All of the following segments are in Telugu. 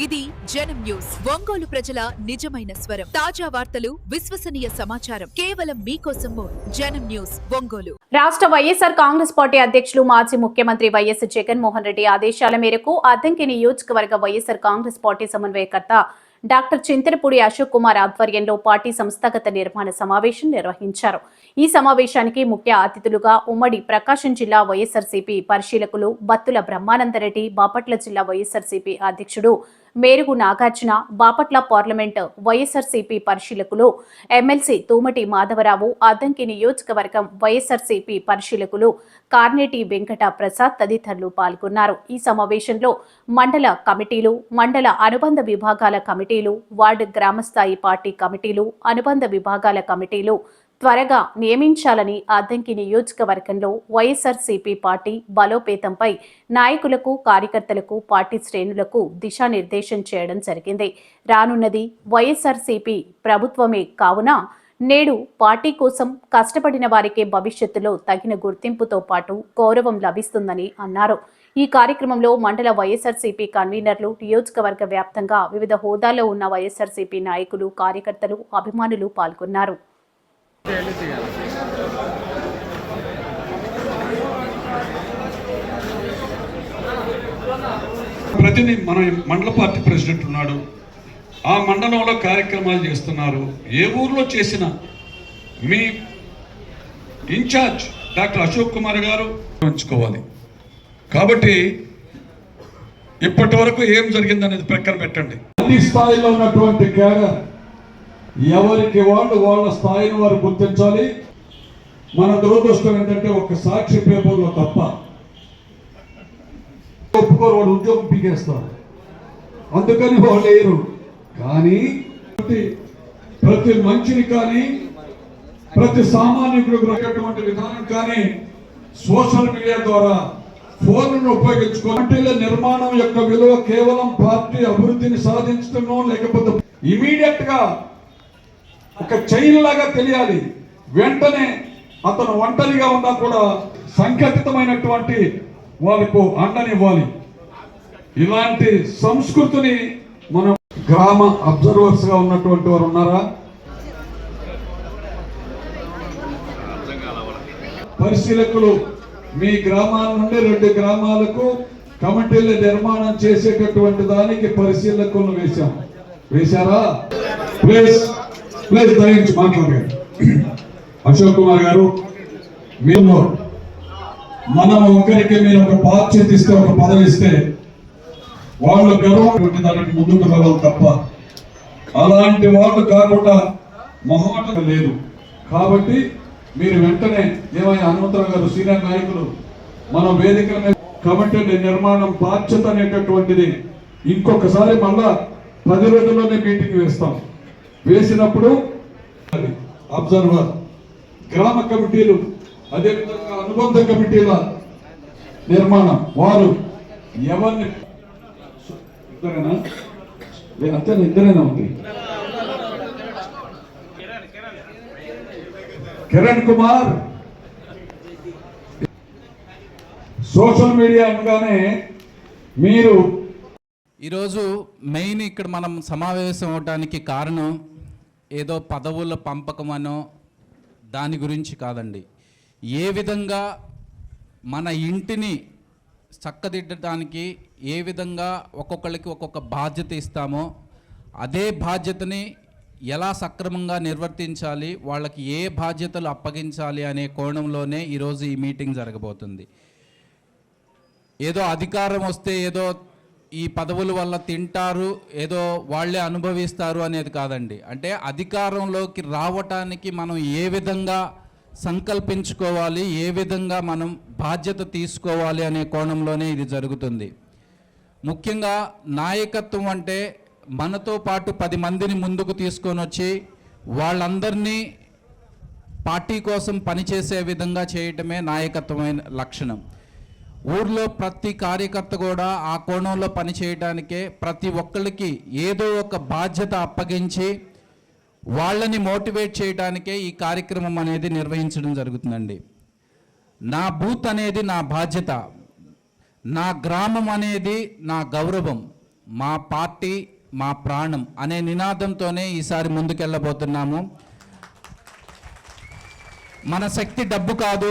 ఇది జనం న్యూస్. ఒంగోలు ప్రజల నిజమైన స్వరం. తాజా వార్తలు, విశ్వసనీయ సమాచారం కేవలం మీకోసం. జనం న్యూస్ ఒంగోలు. రాష్ట్ర వైఎస్ఆర్ కాంగ్రెస్ పార్టీ అధ్యక్షులు మాజీ ముఖ్యమంత్రి వైఎస్ జగన్మోహన్ రెడ్డి ఆదేశాల మేరకు అద్దంకి నియోజకవర్గ వైఎస్ఆర్ కాంగ్రెస్ పార్టీ సమన్వయకర్త డాక్టర్ చింతలపూడి అశోక్ కుమార్ ఆధ్వర్యంలో పార్టీ సంస్థాగత నిర్మాణ సమావేశం నిర్వహించారు. ఈ సమావేశానికి ముఖ్య అతిథులుగా ఉమ్మడి ప్రకాశం జిల్లా వైఎస్ఆర్సీపీ పరిశీలకులు బత్తుల బ్రహ్మానందరెడ్డి, బాపట్ల జిల్లా వైఎస్ఆర్సీపీ అధ్యక్షుడు మేరుగు నాగార్జున, బాపట్ల పార్లమెంట్ వైఎస్ఆర్సీపీ పరిశీలకులు ఎమ్మెల్సీ తూమటి మాధవరావు, అద్దంకి నియోజకవర్గం వైఎస్ఆర్సీపీ పరిశీలకులు కార్నేటి వెంకట ప్రసాద్ తదితరులు పాల్గొన్నారు. ఈ సమావేశంలో మండల కమిటీలు, మండల అనుబంధ విభాగాల కమిటీలు, వార్డు గ్రామస్థాయి పార్టీ కమిటీలు, అనుబంధ విభాగాల కమిటీలు త్వరగా నియమించాలని అద్దంకి నియోజకవర్గంలో వైఎస్ఆర్సీపీ పార్టీ బలోపేతంపై నాయకులకు, కార్యకర్తలకు, పార్టీ శ్రేణులకు దిశానిర్దేశం చేయడం జరిగింది. రానున్నది వైఎస్ఆర్సీపీ ప్రభుత్వమే కావున నేడు పార్టీ కోసం కష్టపడిన వారికే భవిష్యత్తులో తగిన గుర్తింపుతో పాటు గౌరవం లభిస్తుందని అన్నారు. ఈ కార్యక్రమంలో మండల వైఎస్ఆర్సీపీ కన్వీనర్లు, నియోజకవర్గ వ్యాప్తంగా వివిధ హోదాల్లో ఉన్న వైఎస్ఆర్సీపీ నాయకులు, కార్యకర్తలు, అభిమానులు పాల్గొన్నారు. ప్రతిని మన మండల పార్టీ ప్రెసిడెంట్ ఉన్నాడు, ఆ మండలంలో కార్యక్రమాలు చేస్తున్నారు. ఏ ఊర్లో చేసినా మీ ఇన్ఛార్జ్ డాక్టర్ అశోక్ కుమార్ గారు ఉంచుకోవాలి. కాబట్టి ఇప్పటి వరకు ఏం జరిగిందనేది ప్రక్కన పెట్టండి. అన్ని స్థాయిలో ఉన్నటువంటి క్యాడర్ ఎవరికి వాళ్ళు వాళ్ళ స్థాయిని వారు గుర్తించాలి. మన దురదృష్టం ఏంటంటే ఒక సాక్షి పేపర్లో తప్ప ఒప్పుకోరు, వాడు ఉద్యోగం పీకేస్తారు, అందుకని వాళ్ళు లేరు. కానీ ప్రతి మనిషిని కానీ ప్రతి సామాన్యుడికి రకటువంటి విధానం కానీ సోషల్ మీడియా ద్వారా ఫోన్లను ఉపయోగించుకోవాలి. నిర్మాణం యొక్క విలువ కేవలం పార్టీ అభివృద్ధిని సాధించడం, లేకపోతే ఇమీడియట్ గా ఒక చైన్ లాగా తెలియాలి. వెంటనే అతను ఒంటరిగా ఉన్నా కూడా సంఘటితమైనటువంటి వాళ్ళకు అండనివ్వాలి. ఇలాంటి సంస్కృతిని మనం గ్రామ అబ్జర్వర్స్ గా ఉన్నటువంటి వారు ఉన్నారా? పరిశీలకులు మీ గ్రామాల నుండి 2 గ్రామాలకు కమిటీల నిర్మాణం చేసేటటువంటి దానికి పరిశీలకులను వేశారా? ప్లీజ్ దయించి మాట్లాడారు. అశోక్ కుమార్ గారు, మీరు మనం ఒకరికి మీరు ఒక బాధ్యత ఇస్తే, ఒక పదవి ఇస్తే వాళ్ళు గర్వం దానికి ముందుకు వెళ్ళాలి తప్ప అలాంటి వాళ్ళు కాకుండా మొహమాటం లేదు. కాబట్టి మీరు వెంటనే ఏమైనా హనుమంతరావు గారు సీనియర్ నాయకులు మనం వేదిక కమిటీ నిర్మాణం బాధ్యత అనేటటువంటిది ఇంకొకసారి మళ్ళా 10 రోజుల్లోనే మీటింగ్ వేస్తాం. వేసినప్పుడు అబ్జర్వర్, గ్రామ కమిటీలు, అదేవిధంగా అనుబంధ కమిటీల నిర్మాణం వారు ఎవరిని ఇద్దరైనా ఉంది. కిరణ్ కుమార్ సోషల్ మీడియా అనగానే మీరు ఈరోజు మెయిన్ ఇక్కడ మనం సమావేశం అవడానికి కారణం ఏదో పదవుల పంపకమనో దాని గురించి కాదండి. ఏ విధంగా మన ఇంటిని చక్కదిద్దడానికి ఏ విధంగా ఒక్కొక్కరికి ఒక్కొక్క బాధ్యత ఇస్తామో అదే బాధ్యతని ఎలా సక్రమంగా నిర్వర్తించాలి, వాళ్ళకి ఏ బాధ్యతలు అప్పగించాలి అనే కోణంలోనే ఈరోజు ఈ మీటింగ్ జరగబోతుంది. ఏదో అధికారం వస్తే ఏదో ఈ పదవుల వల్ల తింటారు, ఏదో వాళ్ళే అనుభవిస్తారు అనేది కాదండి. అంటే అధికారంలోకి రావటానికి మనం ఏ విధంగా సంకల్పించుకోవాలి, ఏ విధంగా మనం బాధ్యత తీసుకోవాలి అనే కోణంలోనే ఇది జరుగుతుంది. ముఖ్యంగా నాయకత్వం అంటే మనతో పాటు 10 మందిని ముందుకు తీసుకొని వచ్చి వాళ్ళందరినీ పార్టీ కోసం పనిచేసే విధంగా చేయటమే నాయకత్వమైన లక్షణం. ఊర్లో ప్రతి కార్యకర్త కూడా ఆ కోణంలో పనిచేయడానికే ప్రతి ఒక్కరికి ఏదో ఒక బాధ్యత అప్పగించి వాళ్ళని మోటివేట్ చేయడానికే ఈ కార్యక్రమం అనేది నిర్వహించడం జరుగుతుందండి. నా బూత్ అనేది నా బాధ్యత, నా గ్రామం అనేది నా గౌరవం, మా పార్టీ మా ప్రాణం అనే నినాదంతోనే ఈసారి ముందుకెళ్ళబోతున్నాము. మన శక్తి డబ్బు కాదు,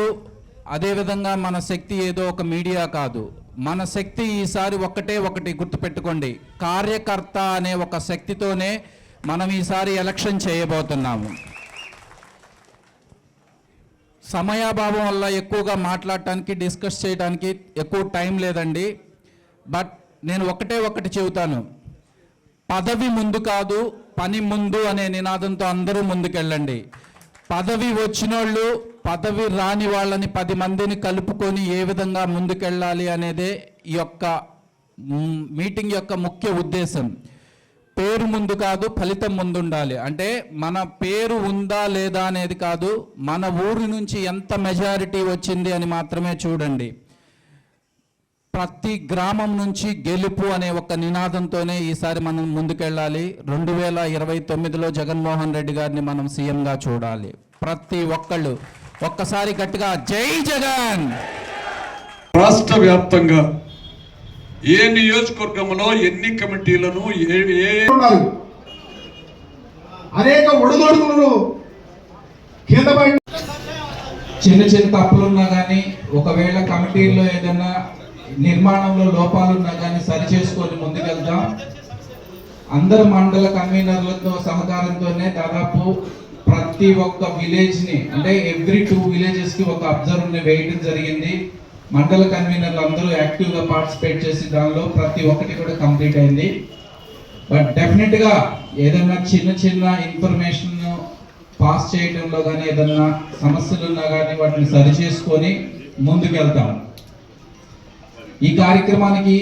అదేవిధంగా మన శక్తి ఏదో ఒక మీడియా కాదు. మన శక్తి ఈసారి ఒకటి గుర్తుపెట్టుకోండి, కార్యకర్త అనే ఒక శక్తితోనే మనం ఈసారి ఎలక్షన్ చేయబోతున్నాము. సమయాభావం వల్ల ఎక్కువగా మాట్లాడటానికి డిస్కస్ చేయడానికి ఎక్కువ టైం లేదండి. బట్ నేను ఒకటి చెబుతాను, పదవి ముందు కాదు పని ముందు అనే నినాదంతో అందరూ ముందుకెళ్ళండి. పదవి వచ్చినోళ్ళు పదవి రాని వాళ్ళని 10 మందిని కలుపుకొని ఏ విధంగా ముందుకెళ్ళాలి అనేదే ఈ యొక్క మీటింగ్ యొక్క ముఖ్య ఉద్దేశం. పేరు ముందు కాదు, ఫలితం ముందు ఉండాలి. అంటే మన పేరు ఉందా లేదా అనేది కాదు, మన ఊరి నుంచి ఎంత మెజారిటీ వచ్చింది అని మాత్రమే చూడండి. ప్రతి గ్రామం నుంచి గెలుపు అనే ఒక నినాదంతోనే ఈసారి మనం ముందుకెళ్ళాలి. 2029లో జగన్మోహన్ రెడ్డి గారిని మనం సీఎంగా చూడాలి. ప్రతి ఒక్కళ్ళు ఒక్కసారి గట్టిగా జై జగన్. రాష్ట్ర వ్యాప్తంగా ఏ నియోజకవర్గంలో ఎన్ని కమిటీలను అనేక ఒడిదొడుకులను కింద చిన్న తప్పులున్నా కానీ, ఒకవేళ కమిటీల్లో ఏదైనా నిర్మాణంలో లోపాలున్నా కానీ సరి చేసుకొని ముందుకెళ్తాం. అందరు మండల కన్వీనర్లతో సహకారంతోనే దాదాపు ప్రతి ఒక్క విలేజ్ని, అంటే ఎవ్రీ 2 విలేజెస్కి ఒక అబ్జర్వర్ని వేయడం జరిగింది. మండల కన్వీనర్లు అందరూ యాక్టివ్గా పార్టిసిపేట్ చేసి దానిలో ప్రతి ఒక్కటి కూడా కంప్లీట్ అయింది. బట్ డెఫినెట్గా ఏదైనా చిన్న ఇన్ఫర్మేషన్ పాస్ చేయడంలో కానీ ఏదైనా సమస్యలు ఉన్నా కానీ వాటిని సరి చేసుకొని ముందుకెళ్తాం. ఈ కార్యక్రమానికి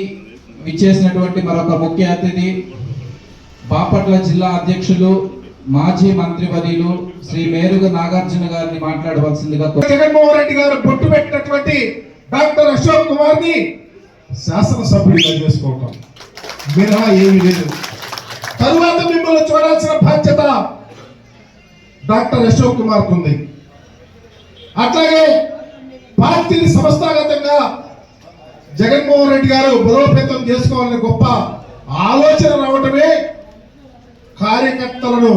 విచ్చేసినటువంటి మరొక ముఖ్య అతిథి బాపట్ల జిల్లా అధ్యక్షులు మాజీ మంత్రివర్యులు శ్రీ మేరుగ నాగార్జున గారిని మాట్లాడవలసిందిగా. జగన్మోహన్ రెడ్డి గారు బొట్టు పెట్టినటువంటి డాక్టర్ అశోక్ కుమార్ ని శాసనసభ్యుడిగా చేసుకోవటం మినహా ఏమీ లేదు. తరువాత మిమ్మల్ని చూడాల్సిన బాధ్యత డాక్టర్ అశోక్ కుమార్ ఉంది. అట్లాగే పార్టీని సంస్థాగతంగా జగన్మోహన్ రెడ్డి గారు బలోపేతం చేసుకోవాలని గొప్ప ఆలోచన రావటమే కార్యకర్తలను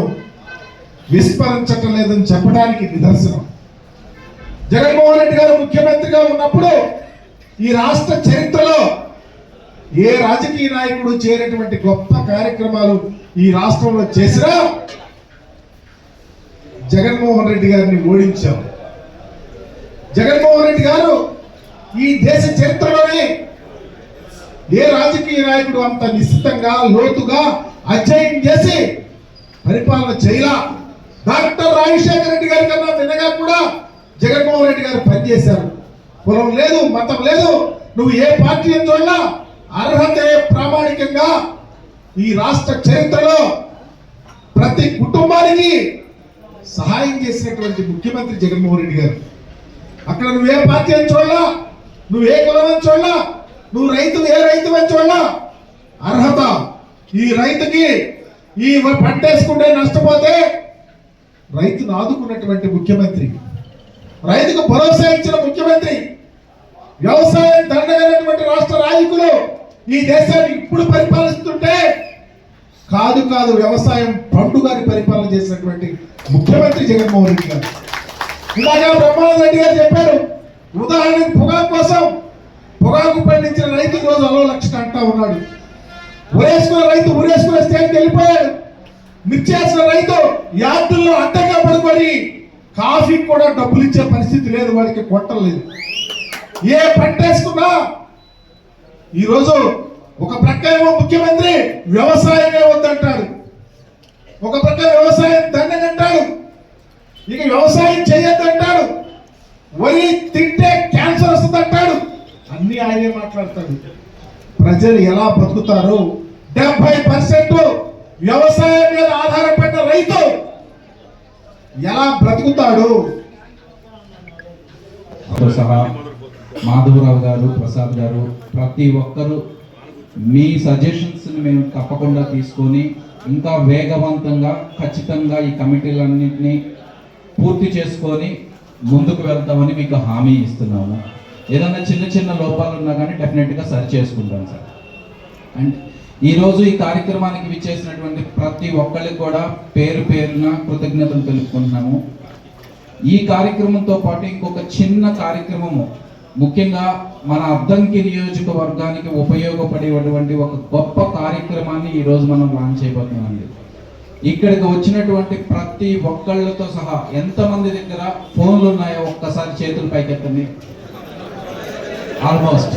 విస్మరించటం లేదని చెప్పడానికి నిదర్శనం. జగన్మోహన్ రెడ్డి గారు ముఖ్యమంత్రిగా ఉన్నప్పుడు ఈ రాష్ట్ర చరిత్రలో ఏ రాజకీయ నాయకుడు చేరేటువంటి గొప్ప కార్యక్రమాలు ఈ రాష్ట్రంలో చేసినా జగన్మోహన్ రెడ్డి గారిని ఓడించారు. జగన్మోహన్ రెడ్డి గారు ఈ దేశ చరిత్రలోనే ఏ రాజకీయ నాయకుడు అంత నిశ్చితంగా లోతుగా అధ్యయనం చేసి పరిపాలన చేయలా. డాక్టర్ రాజశేఖర రెడ్డి గారి కన్నా నిన్నగా కూడా జగన్మోహన్ రెడ్డి గారు పనిచేశారు. కులం లేదు, మతం లేదు, నువ్వు ఏ పార్టీ అని చూడలా, అర్హత ప్రామాణికంగా ఈ రాష్ట్ర చరిత్రలో ప్రతి కుటుంబానికి సహాయం చేసినటువంటి ముఖ్యమంత్రి జగన్మోహన్ రెడ్డి గారు. అక్కడ నువ్వు ఏ పార్టీ అని చూడలా, నువ్వు ఏ కులం అని చూడలా, నువ్వు రైతు ఏ రైతు అని చూడలా, అర్హత ఈ రైతుకి ఈ పంట వేసుకుంటే నష్టపోతే రైతును ఆదుకున్నటువంటి ముఖ్యమంత్రి, రైతుకు భరోసా ఇచ్చిన ముఖ్యమంత్రి, వ్యవసాయం దండగైనటువంటి రాష్ట్ర నాయకులు ఈ దేశాన్ని ఇప్పుడు పరిపాలిస్తుంటే కాదు వ్యవసాయం పండుగని పరిపాలన చేసినటువంటి ముఖ్యమంత్రి జగన్మోహన్ రెడ్డి గారు. ఇలాగా బ్రహ్మానంద రెడ్డి గారు చెప్పారు. ఉదాహరణకు పొగాకు కోసం పొగాకు పండించిన రైతు రోజు 1,00,000 అంటా ఉన్నాడు. ఊరేసుకున్న రైతు ఊరేసుకున్న స్టేట్కి వెళ్ళిపోయాడు. మిర్చి వేసిన రైతు యార్డుల్లో అడ్డంగా పడుకొని కాఫీకి కూడా డబ్బులు ఇచ్చే పరిస్థితి లేదు, వాడికి కొట్టం లేదు. ఏ పంట వేసుకున్నా ఈరోజు ఒక ప్రక్క ఏమో ముఖ్యమంత్రి వ్యవసాయమే వద్దంటాడు, ఒక ప్రక్క వ్యవసాయం దండగంటాడు, ఇక వ్యవసాయం చేయొద్దంటాడు, వరి తింటే క్యాన్సర్ వస్తుందంటాడు. అన్ని ఆయనే మాట్లాడతాడు. ప్రజలు ఎలా బతుకుతారు? 70% వ్యవసాయం మీద ఆధారపడిన రైతు ఎలా బ్రతుకుతాడు? సహా మాధవరావు గారు, ప్రసాద్ గారు, ప్రతి ఒక్కరూ మీ సజెషన్స్ని మేము తప్పకుండా తీసుకొని ఇంకా వేగవంతంగా ఖచ్చితంగా ఈ కమిటీలన్నింటినీ పూర్తి చేసుకొని ముందుకు వెళ్తామని మీకు హామీ ఇస్తున్నాము. ఏదైనా చిన్న లోపాలు ఉన్నా కానీ డెఫినెట్గా సరి చేసుకుంటాం సార్. అండ్ ఈరోజు ఈ కార్యక్రమానికి విచ్చేసినటువంటి ప్రతి ఒక్కరికి కూడా పేరు పేరున కృతజ్ఞతలు తెలుపుకుంటున్నాము. ఈ కార్యక్రమంతో పాటు ఇంకొక చిన్న కార్యక్రమము, ముఖ్యంగా మన అద్దంకి నియోజకవర్గానికి ఉపయోగపడేటువంటి ఒక గొప్ప కార్యక్రమాన్ని ఈరోజు మనం లాంచ్ చేయబోతున్నామండి. ఇక్కడికి వచ్చినటువంటి ప్రతి ఒక్కళ్ళతో సహా ఎంతమంది దగ్గర ఫోన్లు ఉన్నాయో ఒక్కసారి చేతులు పైకెత్తండి. ఆల్మోస్ట్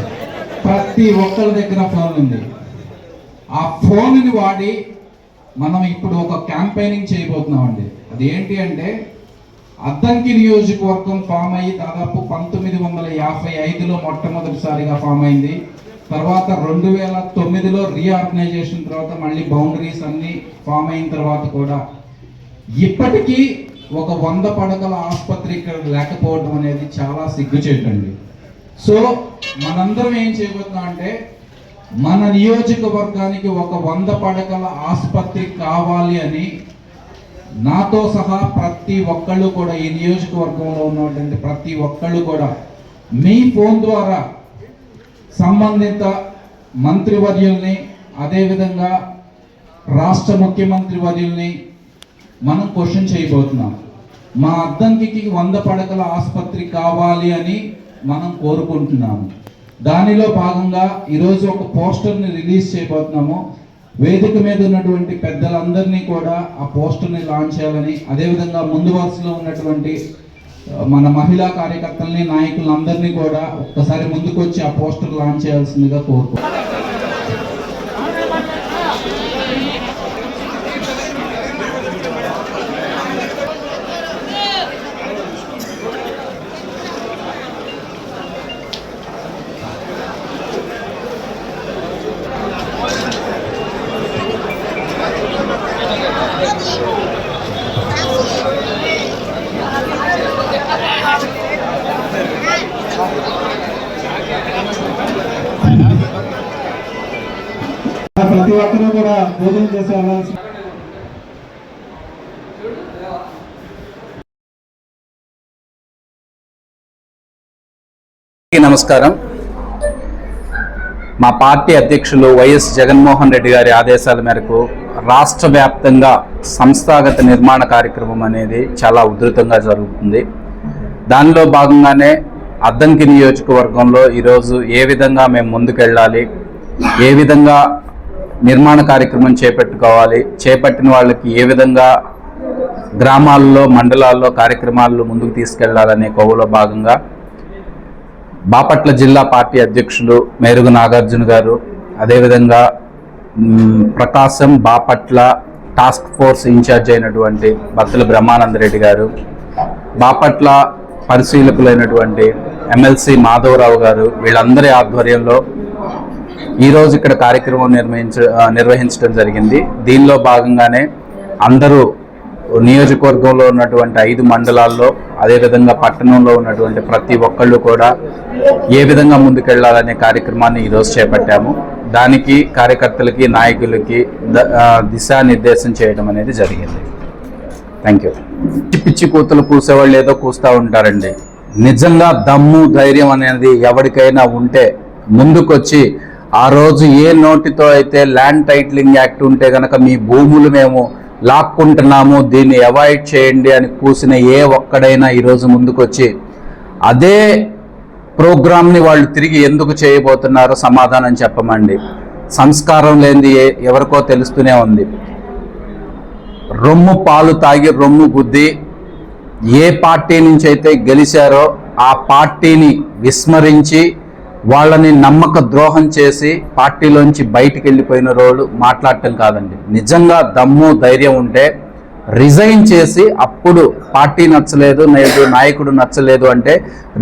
ప్రతి ఒక్కరి దగ్గర ఫోన్ ఉంది. ఆ ఫోన్ని వాడి మనం ఇప్పుడు ఒక క్యాంపెయినింగ్ చేయబోతున్నామండి. అది ఏంటి అంటే, అద్దంకి నియోజకవర్గం ఫామ్ అయ్యి దాదాపు 1955లో మొట్టమొదటిసారిగా ఫామ్ అయింది. తర్వాత 2009లో రీఆర్గనైజేషన్ తర్వాత మళ్ళీ బౌండరీస్ అన్ని ఫామ్ అయిన తర్వాత కూడా ఇప్పటికీ ఒక 100 పడకల ఆసుపత్రి ఇక్కడ లేకపోవడం అనేది చాలా సిగ్గుచేటండి. సో మనందరం ఏం చేయబోతున్నాం అంటే, మన నియోజకవర్గానికి ఒక 100 పడకల ఆసుపత్రి కావాలి అని నాతో సహా ప్రతి ఒక్కళ్ళు కూడా, ఈ నియోజకవర్గంలో ఉన్నటువంటి ప్రతి ఒక్కళ్ళు కూడా మీ ఫోన్ ద్వారా సంబంధిత మంత్రివర్యుల్ని, అదేవిధంగా రాష్ట్ర ముఖ్యమంత్రి వర్యుల్ని మనం క్వశ్చన్ చేయబోతున్నాం. మా అద్దంకి 100 పడకల ఆసుపత్రి కావాలి అని మనం కోరుకుంటున్నాము. దానిలో భాగంగా ఈరోజు ఒక పోస్టర్ని రిలీజ్ చేయబోతున్నాము. వేదిక మీద ఉన్నటువంటి పెద్దలందరినీ కూడా ఆ పోస్టర్ని లాంచ్ చేయాలని, అదేవిధంగా ముందు వరుసలో ఉన్నటువంటి మన మహిళా కార్యకర్తల్ని, నాయకులందరినీ కూడా ఒక్కసారి ముందుకు వచ్చి ఆ పోస్టర్ లాంచ్ చేయాల్సిందిగా కోరుకుంటున్నాను. ప్రతి ఒక్కరూ కూడా భోజనం చేసి వెళ్ళాల్సి. నమస్కారం. మా పార్టీ అధ్యక్షులు వైఎస్ జగన్మోహన్ రెడ్డి గారి ఆదేశాల మేరకు రాష్ట్ర వ్యాప్తంగా సంస్థాగత నిర్మాణ కార్యక్రమం అనేది చాలా ఉధృతంగా జరుగుతుంది. దానిలో భాగంగానే అద్దంకి నియోజకవర్గంలో ఈరోజు ఏ విధంగా మేము ముందుకెళ్ళాలి, ఏ విధంగా నిర్మాణ కార్యక్రమం చేపట్టుకోవాలి, చేపట్టిన వాళ్ళకి ఏ విధంగా గ్రామాల్లో, మండలాల్లో కార్యక్రమాల్లో ముందుకు తీసుకెళ్లాలనే కోవలో భాగంగా బాపట్ల జిల్లా పార్టీ అధ్యక్షులు మేరుగు నాగార్జున గారు, అదేవిధంగా ప్రకాశం బాపట్ల టాస్క్ ఫోర్స్ ఇన్ఛార్జ్ అయినటువంటి బత్తుల బ్రహ్మానందరెడ్డి గారు, బాపట్ల పరిశీలకులైనటువంటి ఎమ్మెల్సీ మాధవరావు గారు, వీళ్ళందరి ఆధ్వర్యంలో ఈరోజు ఇక్కడ కార్యక్రమం నిర్వహించడం జరిగింది. దీనిలో భాగంగానే అందరూ నియోజకవర్గంలో ఉన్నటువంటి 5 మండలాల్లో, అదేవిధంగా పట్టణంలో ఉన్నటువంటి ప్రతి ఒక్కళ్ళు కూడా ఏ విధంగా ముందుకెళ్లాలనే కార్యక్రమాన్ని ఈరోజు చేపట్టాము. దానికి కార్యకర్తలకి, నాయకులకి దిశానిర్దేశం చేయడం అనేది జరిగింది. Thank you. పిచ్చి కూతులు కూసేవాళ్ళు ఏదో కూస్తూ ఉంటారండి. నిజంగా దమ్ము, ధైర్యం అనేది ఎవరికైనా ఉంటే ముందుకొచ్చి, ఆ రోజు ఏ నోటితో అయితే ల్యాండ్ టైటిలింగ్ యాక్ట్ ఉంటే కనుక మీ భూములు మేము లాక్కుంటున్నాము, దీన్ని అవాయిడ్ చేయండి అని కూసిన ఏ ఒక్కడైనా ఈరోజు ముందుకొచ్చి అదే ప్రోగ్రామ్ని వాళ్ళు తిరిగి ఎందుకు చేయబోతున్నారో సమాధానం చెప్పమండి. సంస్కారం లేనిది ఎవరికో తెలుస్తూనే ఉంది. రొమ్ము పాలు తాగి రొమ్ము గుద్ది ఏ పార్టీ నుంచి అయితే గెలిచారో ఆ పార్టీని విస్మరించి వాళ్ళని నమ్మక ద్రోహం చేసి పార్టీలోంచి బయటికి వెళ్ళిపోయిన రోజు మాట్లాడటం కాదండి. నిజంగా దమ్ము, ధైర్యం ఉంటే రిజైన్ చేసి, అప్పుడు పార్టీ నచ్చలేదు, నాయకుడు నచ్చలేదు అంటే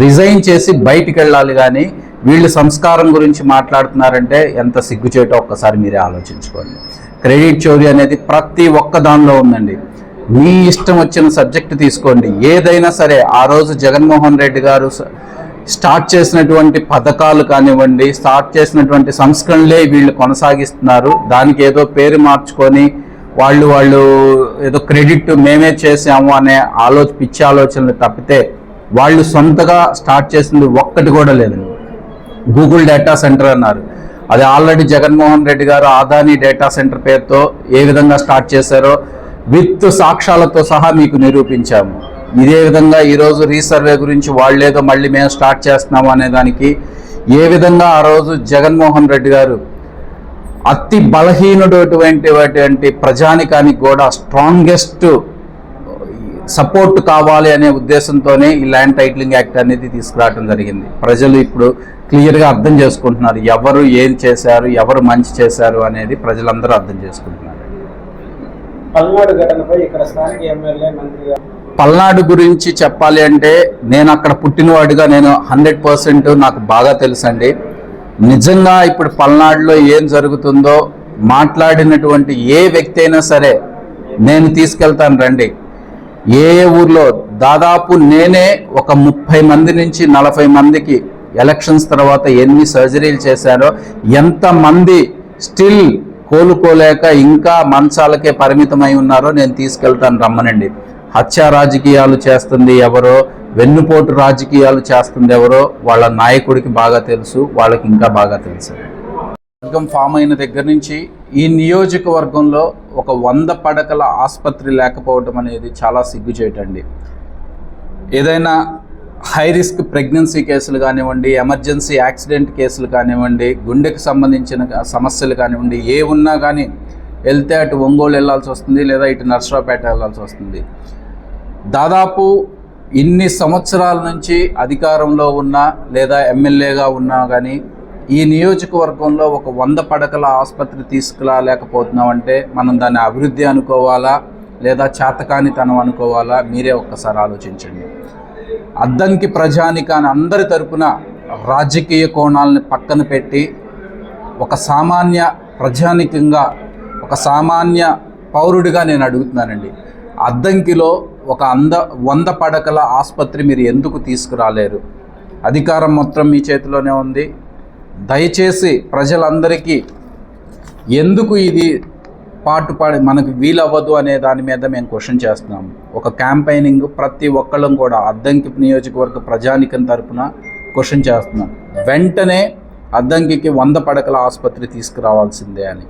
రిజైన్ చేసి బయటికి వెళ్ళాలి. కానీ వీళ్ళు సంస్కారం గురించి మాట్లాడుతున్నారంటే ఎంత సిగ్గుచేటో ఒక్కసారి మీరే ఆలోచించుకోండి. క్రెడిట్ చోరీ అనేది ప్రతి ఒక్క దానిలో ఉందండి. మీ ఇష్టం వచ్చిన సబ్జెక్ట్ తీసుకోండి, ఏదైనా సరే. ఆ రోజు జగన్మోహన్ రెడ్డి గారు స్టార్ట్ చేసినటువంటి పథకాలు కానివ్వండి, స్టార్ట్ చేసినటువంటి సంస్కరణలే వీళ్ళు కొనసాగిస్తున్నారు. దానికి ఏదో పేరు మార్చుకొని వాళ్ళు ఏదో క్రెడిట్ మేమే చేసాము అనే పిచ్చి ఆలోచనలు తప్పితే వాళ్ళు సొంతగా స్టార్ట్ చేసింది ఒక్కటి కూడా లేదండి. గూగుల్ డేటా సెంటర్ అన్నారు. అది ఆల్రెడీ జగన్మోహన్ రెడ్డి గారు ఆదాని డేటా సెంటర్ పేరుతో ఏ విధంగా స్టార్ట్ చేశారో విత్ సాక్ష్యాలతో సహా మీకు నిరూపించాము. ఇదే విధంగా ఈరోజు రీసర్వే గురించి వాళ్ళేదో మళ్ళీ మేము స్టార్ట్ చేస్తున్నాము అనే దానికి ఏ విధంగా ఆ రోజు జగన్మోహన్ రెడ్డి గారు అతి బలహీనుడటువంటి ప్రజానికానికి కూడా స్ట్రాంగెస్ట్ సపోర్ట్ కావాలి అనే ఉద్దేశంతోనే ఈ ల్యాండ్ టైటిలింగ్ యాక్ట్ అనేది తీసుకురావడం జరిగింది. ప్రజలు ఇప్పుడు క్లియర్గా అర్థం చేసుకుంటున్నారు ఎవరు ఏం చేశారు, ఎవరు మంచి చేశారు అనేది ప్రజలందరూ అర్థం చేసుకుంటున్నారు. పల్నాడు ఘటనపై ఇక్కడ స్థానిక ఎమ్మెల్యే మంత్రిగా పల్నాడు గురించి చెప్పాలి అంటే నేను అక్కడ పుట్టినవాడిగా నేను 100% నాకు బాగా తెలుసండి. నిజంగా ఇప్పుడు పల్నాడులో ఏం జరుగుతుందో మాట్లాడినటువంటి ఏ వ్యక్తి అయినా సరే నేను తీసుకెళ్తాను రండి. ఏ ఊర్లో దాదాపు నేనే ఒక 30 మంది నుంచి 40 మందికి ఎలక్షన్స్ తర్వాత ఎన్ని సర్జరీలు చేశారో, ఎంతమంది స్టిల్ కోలుకోలేక ఇంకా మంచాలకే పరిమితమై ఉన్నారో నేను తీసుకెళ్తాను రమ్మనండి. హత్య రాజకీయాలు చేస్తుంది ఎవరో, వెన్నుపోటు రాజకీయాలు చేస్తుంది ఎవరో వాళ్ళ నాయకుడికి బాగా తెలుసు, వాళ్ళకి ఇంకా బాగా తెలుసు. వర్గం ఫామ్ అయిన దగ్గర నుంచి ఈ నియోజకవర్గంలో ఒక 100 పడకల ఆసుపత్రి లేకపోవడం అనేది చాలా సిగ్గుచేటండి. ఏదైనా హై రిస్క్ ప్రెగ్నెన్సీ కేసులు కానివ్వండి, ఎమర్జెన్సీ యాక్సిడెంట్ కేసులు కానివ్వండి, గుండెకి సంబంధించిన సమస్యలు కానివ్వండి, ఏ ఉన్నా కానీ వెళ్తే అటు ఒంగోలు వెళ్ళాల్సి వస్తుంది, లేదా ఇటు నర్సరావుపేట వెళ్ళాల్సి వస్తుంది. దాదాపు ఇన్ని సంవత్సరాల నుంచి అధికారంలో ఉన్నా లేదా ఎమ్మెల్యేగా ఉన్నా కానీ ఈ నియోజకవర్గంలో ఒక 100 పడకల ఆసుపత్రి తీసుకురాలేకపోతున్నామంటే మనం దాన్ని అభివృద్ధి అనుకోవాలా లేదా చేతకానితనం అనుకోవాలా, మీరే ఒక్కసారి ఆలోచించండి. అద్దంకి ప్రజానికాని అందరి తరపున రాజకీయ కోణాలను పక్కన పెట్టి ఒక సామాన్య ప్రజానికంగా, ఒక సామాన్య పౌరుడిగా నేను అడుగుతున్నానండి, అద్దంకిలో ఒక 100 పడకల ఆసుపత్రి మీరు ఎందుకు తీసుకురాలేరు? అధికారం మొత్తం మీ చేతిలోనే ఉంది. దయచేసి ప్రజలందరికీ ఎందుకు ఇది పాటుపడి మనకు వీలవ్వదు అనే దాని మీద మేము క్వశ్చన్ చేస్తున్నాము. ఒక క్యాంపెయినింగ్ ప్రతి ఒక్కళ్ళం కూడా అద్దంకి నియోజకవర్గ ప్రజానికం తరపున క్వశ్చన్ చేస్తున్నాం. వెంటనే అద్దంకి 100 పడకల ఆసుపత్రి తీసుకురావాల్సిందే అని.